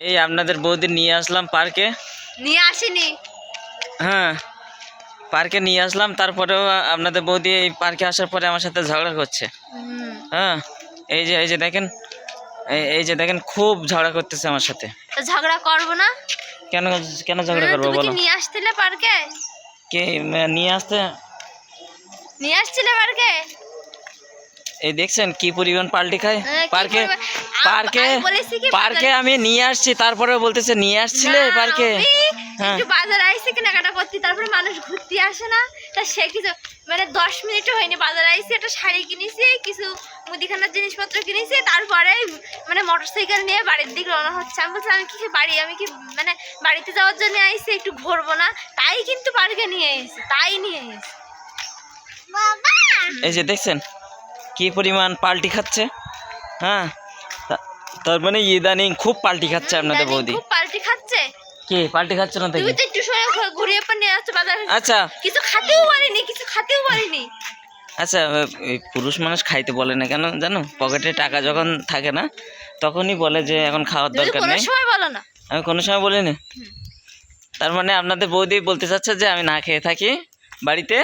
এই আপনাদের বৌদি নিয়ে আসলাম পার্কে। নিয়ে আসিনি। হ্যাঁ, পার্কে নিয়ে আসলাম, তারপরেও আপনাদের বৌদি এই পার্কে আসার পরে আমার সাথে ঝগড়া করছে। হ্যাঁ, এই যে দেখেন, এই যে দেখেন, খুব ঝগড়া করতেছে আমার সাথে। তো ঝগড়া করবো না? কেন কেন ঝগড়া করবো তুমি কি বলো? নিয়ে আসছিলে পার্কে? কে নিয়ে আসতে? নিয়ে আসছিলে পার্কে? এই দেখছেন কি পরিমাণ পাল্টি খায় পার্কে। পার্কে পার্কে আমি নিয়ে আসছি, তারপরেও বলতেছে নিয়ে আসছিলে পার্কে। হ্যাঁ, একটু বাজার আইসি কেনাকাটা করতে, তারপরে মানুষ ঘুরতে আসে না? তা সে কিছু মানে 10 মিনিটও হয়নি, বাজার আইসি, একটা শাড়ি কিনেছি, কিছু মুদিখানার জিনিসপত্র কিনেছি, তারপরে মানে মোটরসাইকেল নিয়ে বাড়ির দিকে রওনা হচ্ছে। আমি বলছি আমি কি মানে বাড়িতে যাওয়ার জন্য আইসি, একটু ঘুরবো না? তাই কিন্তু পার্কে নিয়ে এসেছি, তাই নিয়ে এসেছি। এই যে দেখছেন কি পরিমাণ পাল্টি খাচ্ছে। হ্যাঁ, তার মানে ইদানিং খুব পাল্টি খাচ্ছে আপনাদের বৌদি। খুব পাল্টি খাচ্ছে। কি পাল্টি খাচ্ছে না দেখি? তুই তো একটু সময় ঘুরিয়ে পর নিয়ে আসছো বাজারে। আচ্ছা, কিছু খাতেও পারিনি। আচ্ছা, এই পুরুষ মানুষ খাইতে বলে না কেন জানো? পকেটে টাকা যখন থাকে না তখনই বলে যে এখন খাওয়ার দরকার কোনো নেই। সময় বলো না। আমি কোনো সময় বলিনি। তার মানে আপনাদের বৌদি বলতে চাচ্ছে যে আমি না খেয়ে থাকি বাড়িতে।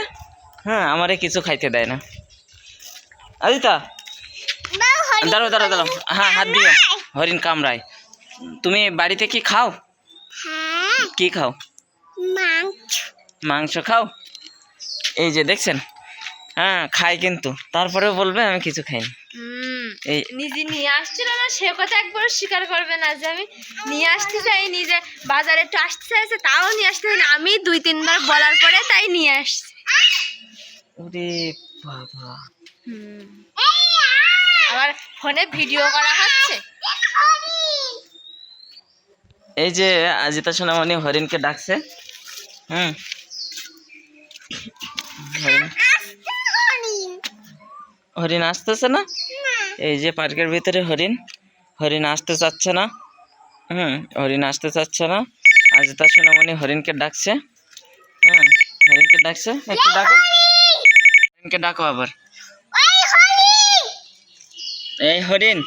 হ্যাঁ, আমারে কিছু খাইতে দেয় না। আজিতা, দাঁড়াও দাঁড়াও দাঁড়াও, হ্যাঁ হাত দিও। হরিণ কামড়ায়। তুমি বাড়িতে কি খাও? কি খাও? মাংস খাও। এই যে দেখছেন, হ্যাঁ খাই, কিন্তু তারপরেও বলবে আমি কিছু খাইনি। এই নিজে নিয়ে আসছিল না, সে কথা একবার স্বীকার করবে না যে আমি নিয়ে আসতে চাইনি, যে বাজারে একটু আসতে চাইছে তাও নিয়ে আসতে চাইনি। আমি 2-3 বার বলার পরে তাই নিয়ে আসছি। ওরে বাবা, আবার ফোনে ভিডিও করা হচ্ছে। এই যে আজিতা সোনামণি হরিণকে ডাকছে। হরিণ আসতেছে না। এই যে পার্কের ভিতরে হরিণ আসতে চাচ্ছে না। হরিণ আসতে চাচ্ছে না। আজিতা সোনামণি হরিণকে ডাকছে। হরিণকে ডাকছে, একটু ডাকো, হরিণকে ডাকো আবার। এই হরিণ,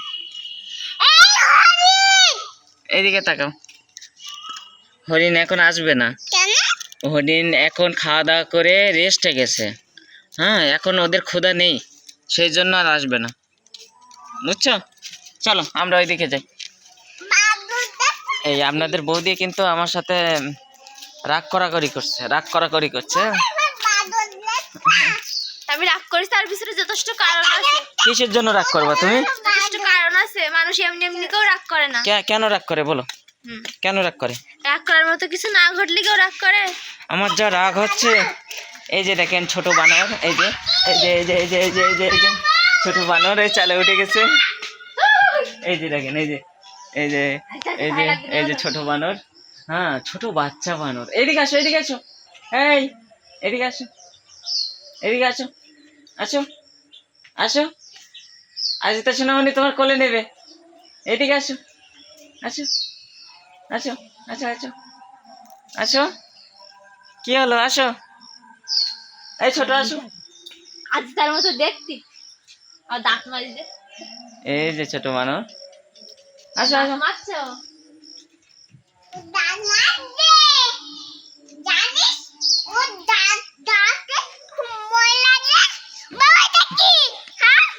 এইদিকে তাকাও। হরিণ এখন আসবে না। হরিণ এখন খাওয়া দাওয়া করে রেস্টে গেছে। হ্যাঁ, এখন ওদের ক্ষুধা নেই, সেই জন্য আর আসবে না, বুঝছো? চলো আমরা ওইদিকে যাই। এই আপনাদের বৌদি কিন্তু আমার সাথে রাগ করাকরি করছে। আমি রাগ করি, তার পিছনে যথেষ্ট কারণ আছে। কিসের জন্য রাগ করবা তুমি? যথেষ্ট কারণ আছে, মানুষ এমনি কেউ রাগ করে না। কেন রাগ করে বলো? কেন রাগ করে? রাগ করার মতো কিছু না ঘটলে কেউ রাগ করে? আমার যা রাগ হচ্ছে, এই যে দেখেন ছোট বানর, এই যে ছোট বানর এই চালে উঠে গেছে। এই যে দেখেন, এই যে ছোট বানর। হ্যাঁ, ছোট বাচ্চা বানর। এদিকে আসো, এদিকে আসো, এদিকে আসো, আসো। আজিতা সোনামণি তোমার কোলে নেবে। এদিকে আসো, আসো। কি হলো? আসো, এই ছোট আসো। আজ তার মতো দেখতি, আর দাঁত মারি দে। এই যে ছোট বানর, আসো। মারছো?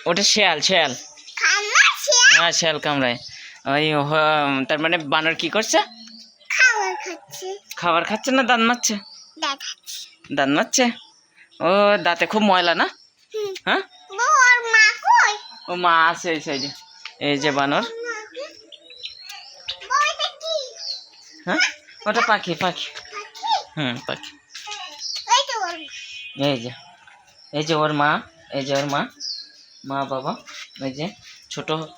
ওটা শেয়াল। হ্যাঁ, শেয়াল কামড়ায়। ওই তার মানে বানর কি করছে? খাবার খাচ্ছে না দাঁত মারছে? দাঁত মারছে। ও দাঁতে খুব ময়লা না? হ্যাঁ, ও মা আছে এই সাইডে। এই যে বানর। হ্যাঁ, ওটা পাখি। পাখি। এই যে ওর মা, মা বাবা। ওই যে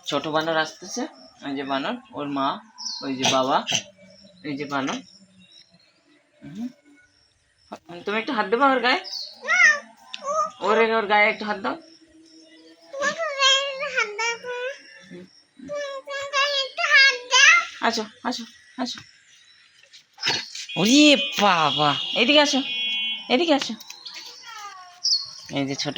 ছোট বানর আসতেছে। ওই যে বানর, ওর মা, ওই যে বাবা, এই যে বানর। তুমি একটু হাত দেবা ওর গায়ে? ওর গায়ে একটু হাত দাও। আসো। ওরে বাবা, এদিকে আসো। এই যে ছোট।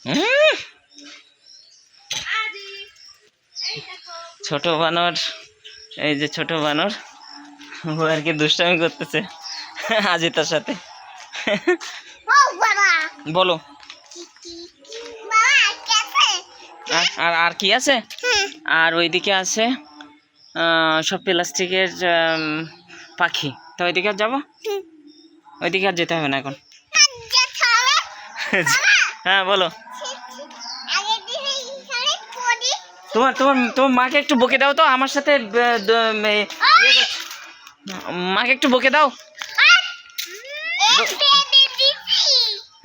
হুম, ছোট বানর, এই যে ছোট বানর, ও আর কি দুষ্টামি করতেছে আজিতার সাথে। বলো আর আর কি আছে? আর ওইদিকে আছে সব প্লাস্টিকের পাখি। তো ওইদিকে আর যাবো? ওইদিকে আর যেতে হবে না এখন। হ্যাঁ বলো। তোমার তোমার তোমার মাকে একটু বকে দাও তো আমার সাথে মাকে একটু বকে দাও।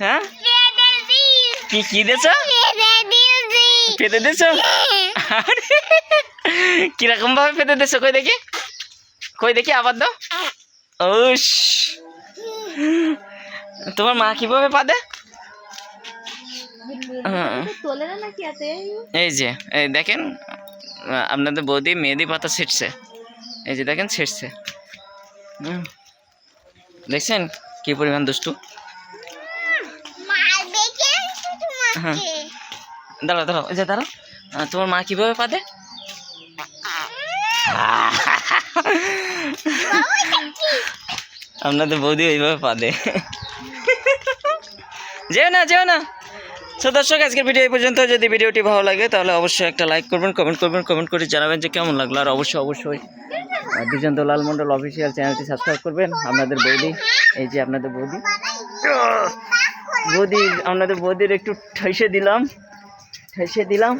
হ্যাঁ কি কি দিয়েছ? পেতে দিয়েছ? কিরকম ভাবে পেতে দিয়েছ? কই দেখি, কই দেখি, আবার দাও। ওস, তোমার মা কিভাবে পাদে? এই যে এই দেখেন আপনাদের বৌদি মেহেদি পাতা ছিটছে, এই যে দেখেন ছিটছে। দেখছেন কি পরিমাণ দুষ্টু। হ্যাঁ দাঁড়াও দাঁড়াও, এই যে দাঁড়াও, তোমার মা কিভাবে পাদে? আপনাদের বৌদি ওইভাবে পাদে। যেও না যেও না। তো দর্শক আজকের ভিডিও এই পর্যন্ত। যদি ভিডিওটি ভালো লাগে তাহলে অবশ্যই একটা লাইক করবেন, কমেন্ট করবেন, কমেন্ট করে জানাবেন যে কেমন লাগলো। আর অবশ্যই অবশ্যই দিজন্ত লাল মন্ডল অফিসিয়াল চ্যানেলটি সাবস্ক্রাইব করবেন। আপনাদের বৌদি, এই যে আপনাদের বৌদি, বৌদি আপনাদের বৌদির একটু ঠেসে দিলাম, ঠেসে দিলাম।